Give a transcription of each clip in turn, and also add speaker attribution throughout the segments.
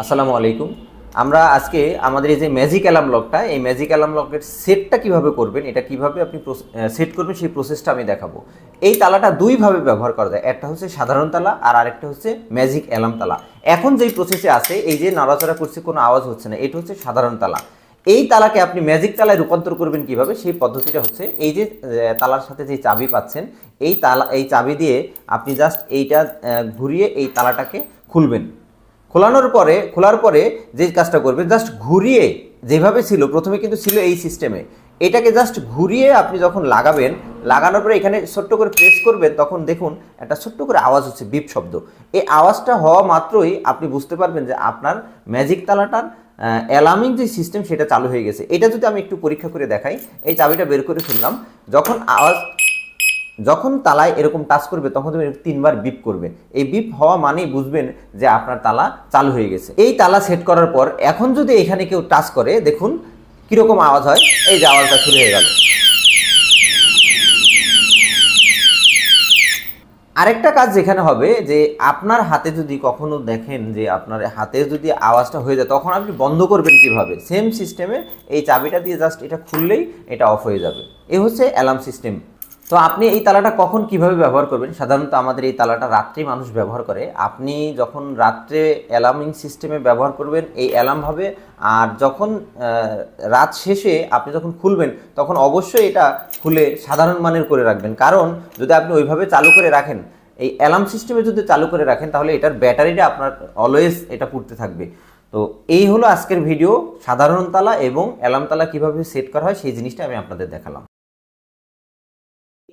Speaker 1: আসসালামু আলাইকুম। আমরা আজকে আমাদের এই যে ম্যাজিক অ্যালার্ম লকটা, এই ম্যাজিক অ্যালার্ম লকের সেটটা কিভাবে করবেন, এটা কিভাবে আপনি সেট করবেন সেই প্রসেসটা আমি দেখাবো। এই তালাটা দুইভাবে ব্যবহার করা যায়, একটা হচ্ছে সাধারণ তালা আর আরেকটা হচ্ছে ম্যাজিক অ্যালার্ম তালা। এখন যেই প্রসেসে আছে, এই যে নাড়াচাড়া করছে কোনো আওয়াজ হচ্ছে না, এটা হচ্ছে সাধারণ তালা। এই তালাকে আপনি ম্যাজিক তালায় রূপান্তর করবেন কিভাবে, সেই পদ্ধতিটা হচ্ছে এই যে তালার সাথে যে চাবি পাচ্ছেন, এই চাবি দিয়ে আপনি জাস্ট এইটা ঘুরিয়ে এই তালাটাকে খুলবেন। খোলার পরে যে কাজটা করবেন, জাস্ট ঘুরিয়ে, যেভাবে ছিল প্রথমে কিন্তু ছিল এই সিস্টেমে, এটাকে জাস্ট ঘুরিয়ে আপনি যখন লাগাবেন, লাগানোর পরে এখানে ছোট্ট করে প্রেস করবেন, তখন দেখুন একটা ছোট্ট করে আওয়াজ হচ্ছে, বিপ শব্দ। এই আওয়াজটা হওয়া মাত্রই আপনি বুঝতে পারবেন যে আপনার ম্যাজিক তালাটার অ্যালার্মিং যে সিস্টেম সেটা চালু হয়ে গেছে। এটা যদি আমি একটু পরীক্ষা করে দেখাই, এই চাবিটা বের করে ফেললাম, যখন তালায় এরকম টাচ করবে তখন তুমি 3বার বিপ করবে। এই বিপ হওয়া মানেই বুঝবেন যে আপনার তালা চালু হয়ে গেছে। এই তালা সেট করার পর এখন যদি এখানে কেউ টাচ করে, দেখুন কিরকম আওয়াজ হয়। এই যে আওয়াজটা শুরু হয়ে গেল। আরেকটা কাজ যেখানে হবে, যে আপনার হাতে যদি কখনো দেখেন যে আপনার হাতে যদি আওয়াজটা হয়ে যায়, তখন আপনি বন্ধ করবেন কিভাবে, সেম সিস্টেমে এই চাবিটা দিয়ে জাস্ট এটা খুললেই এটা অফ হয়ে যাবে। এই হচ্ছে অ্যালার্ম সিস্টেম। তো আপনি এই তালাটা কখন কিভাবে ব্যবহার করবেন, সাধারণত আমাদের এই তালাটা রাত্রে মানুষ ব্যবহার করে। আপনি যখন রাত্রে অ্যালার্মিং সিস্টেমে ব্যবহার করবেন, এই অ্যালার্ম হবে। আর যখন রাত শেষে আপনি যখন খুলবেন, তখন অবশ্যই এটা খুলে সাধারণ মানের করে রাখবেন। কারণ যদি আপনি ওইভাবে চালু করে রাখেন, এই অ্যালার্ম সিস্টেমে যদি চালু করে রাখেন, তাহলে এটার ব্যাটারিটা আপনার অলওয়েজ এটা পুড়তে থাকবে। তো এই হলো আজকের ভিডিও, সাধারণ তালা এবং অ্যালার্ম তালা কীভাবে সেট করা হয় সেই জিনিসটা আমি আপনাদের দেখালাম।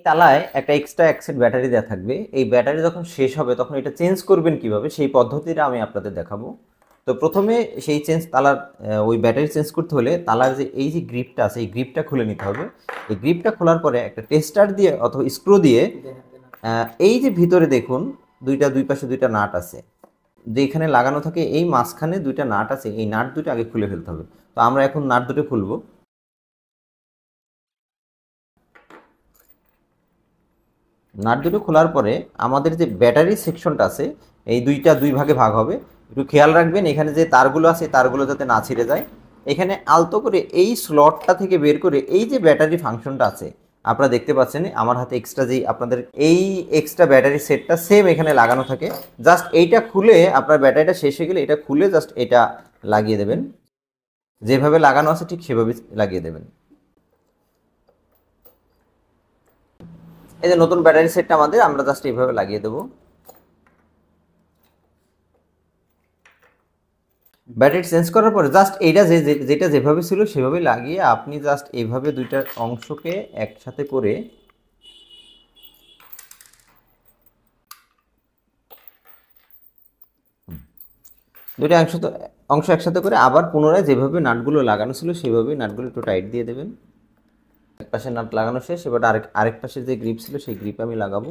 Speaker 1: তালায় একটা এক্সট্রা 1 সেট ব্যাটারি দেওয়া থাকবে। এই ব্যাটারি যখন শেষ হবে তখন এটা চেঞ্জ করবেন কিভাবে সেই পদ্ধতিটা আমি আপনাদের দেখাবো। তো প্রথমে সেই তালার ওই ব্যাটারি চেঞ্জ করতে হলে তালার যে এই যে গ্রিপটা আছে, এই গ্রিপটা খুলে নিতে হবে। এই গ্রিপটা খোলার পরে একটা টেস্টার দিয়ে অথবা স্ক্রু দিয়ে এই যে ভিতরে দেখুন দুই পাশে দুইটা নাট আছে, যেখানে লাগানো থাকে এই মাঝখানে দুইটা নাট আছে, এই নাট দুটো আগে খুলে ফেলতে হবে। তো আমরা এখন নাট দুটো খুলবো। নাট দুটো খোলার পরে আমাদের যে ব্যাটারি সেকশনটা আছে, এই দুই ভাগে ভাগ হবে। একটু খেয়াল রাখবেন এখানে যে তারগুলো আছে, তারগুলো যাতে না ছিঁড়ে যায়। এখানে আলতো করে এই স্লটটা থেকে বের করে এই যে ব্যাটারি ফাংশনটা আছে, আপনারা দেখতে পাচ্ছেন আমার হাতে এক্সট্রা যেই আপনাদের এই এক্সট্রা ব্যাটারি সেটটা সেম এখানে লাগানো থাকে। জাস্ট এইটা খুলে, আপনার ব্যাটারিটা শেষ হয়ে গেলে এটা খুলে জাস্ট এটা লাগিয়ে দেবেন। যেভাবে লাগানো আছে ঠিক সেভাবে লাগিয়ে দেবেন। এই যে নতুন ব্যাটারি সেটটা আমরা জাস্ট এইভাবে লাগিয়ে দেবো। ব্যাটারি চেঞ্জ করার পরে জাস্ট এইটা যেটা যেভাবে ছিল সেভাবে লাগিয়ে আপনি জাস্ট এইভাবে দুইটা অংশকে একসাথে করে অংশ একসাথে করে আবার পুনরায় যেভাবে নাটগুলো লাগানো ছিল সেভাবেই নাটগুলো একটু টাইট দিয়ে দেবেন। এক পাশে নাট লাগানো শেষ, এবার আরেক পাশে যে গ্রিপ ছিল সেই গ্রিপ আমি লাগাবো।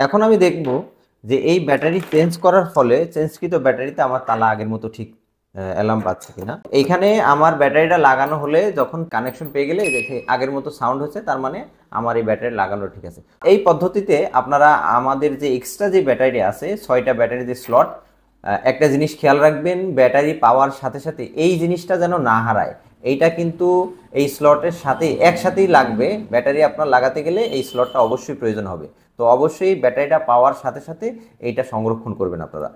Speaker 1: এখন আমি দেখব যে এই ব্যাটারি চেঞ্জ করার ফলে চেঞ্জকৃত ব্যাটারিতে আমার তালা আগের মতো ঠিক অ্যালার্ম পাচ্ছে কিনা। এইখানে আমার ব্যাটারিটা লাগানো হলে যখন কানেকশন পেয়ে গেলে দেখে আগের মতো সাউন্ড হচ্ছে, তার মানে আমার এই ব্যাটারি লাগানো ঠিক আছে। এই পদ্ধতিতে আপনারা আমাদের যে এক্সট্রা যে ব্যাটারি আছে, 6টা ব্যাটারি যে স্লট, একটা জিনিস খেয়াল রাখবেন, ব্যাটারি পাওয়ার সাথে সাথে এই জিনিসটা যেন না হারায়। এইটা কিন্তু এই স্লটের সাথে একসাথেই লাগবে। ব্যাটারি আপনার লাগাতে গেলে এই স্লটটা অবশ্যই প্রয়োজন হবে। তো অবশ্যই ব্যাটারিটা পাওয়ার সাথে সাথে এইটা সংরক্ষণ করবেন আপনারা।